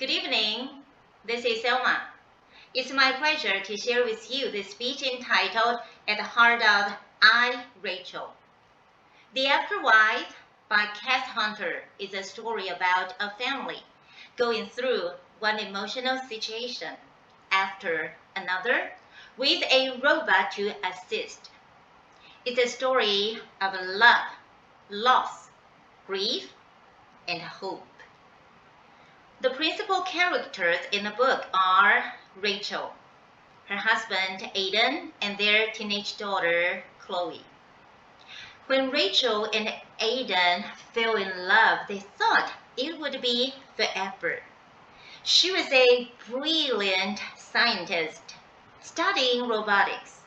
Good evening. This is Selma. It's my pleasure to share with you the speech entitled At the Heart of IRachel. The Afterwife by Cass Hunter is a story about a family going through one emotional situation after another with a robot to assist. It's a story of love, loss, grief, and hope. The principal characters in the book are Rachel, her husband Aidan, and their teenage daughter Chloe. When Rachel and Aidan fell in love, they thought it would be forever. She was a brilliant scientist studying robotics,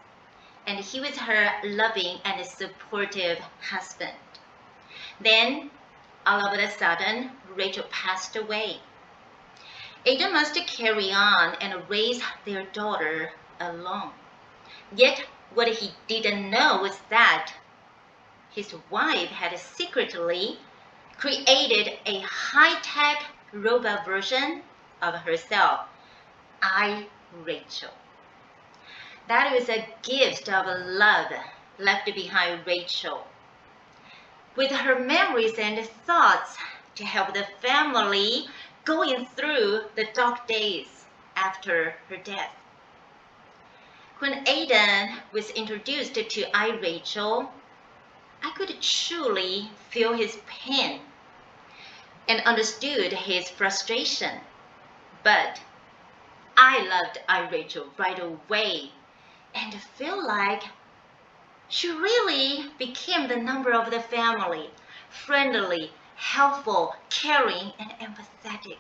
and he was her loving and supportive husband. Then, all of a sudden, Rachel passed away. Aidan must carry on and raise their daughter alone. Yet, what he didn't know was that his wife had secretly created a high-tech robot version of herself, IRachel. That was a gift of love left behind Rachel, with her memories and thoughts to help the family going through the dark days after her death. When Aidan was introduced to IRachel, I could truly feel his pain and understood his frustration. But I loved IRachel right away and felt like she really became the number of the family, friendly, helpful, caring, and empathetic.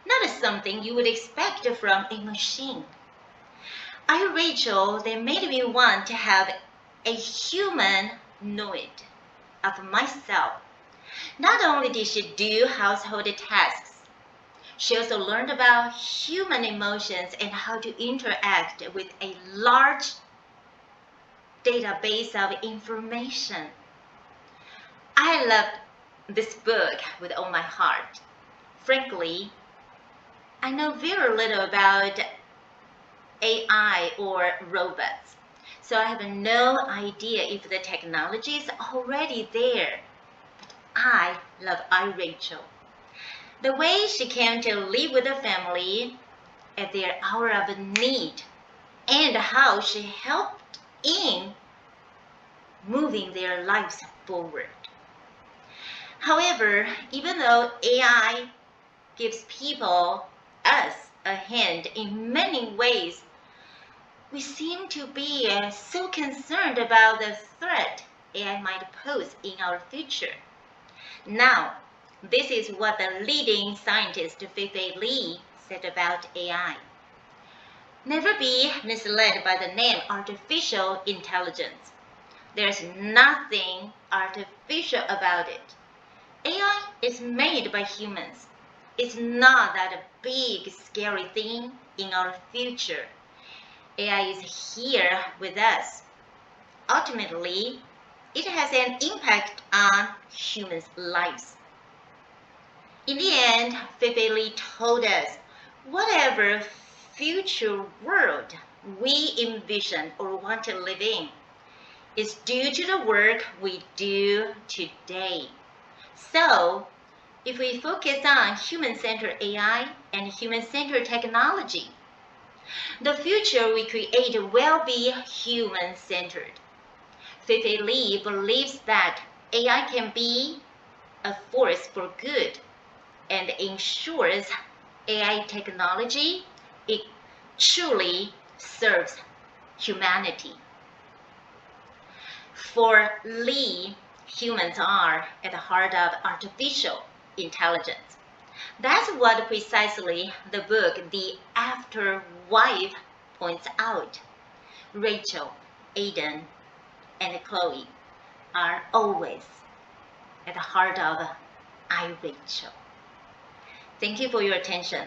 Not something you would expect from a machine. IRachel, they made me want to have a humanoid of myself. Not only did she do household tasks, she also learned about human emotions and how to interact with a large database of information. I loved this book with all my heart. Frankly, I know very little about AI or robots, so I have no idea if the technology is already there. But I love IRachel. The way she came to live with the family at their hour of need, and how she helped in moving their lives forward. However, even though AI gives us a hand in many ways, we seem to be so concerned about the threat AI might pose in our future. Now, this is what the leading scientist Fei Li said about AI. Never be misled by the name artificial intelligence. There's nothing artificial about it. AI is made by humans. It's not that big, scary thing in our future. AI is here with us. Ultimately, it has an impact on humans' lives. In the end, Fei Li told us, whatever future world we envision or want to live in is due to the work we do today. So, if we focus on human-centered AI and human-centered technology, the future we create will be human-centered. Fei Li believes that AI can be a force for good and ensures AI technology, it truly serves humanity. For Li, humans are at the heart of artificial intelligence. That's what precisely the book The Afterwife points out. Rachel, Aidan, and Chloe are always at the heart of IRachel. Thank you for your attention.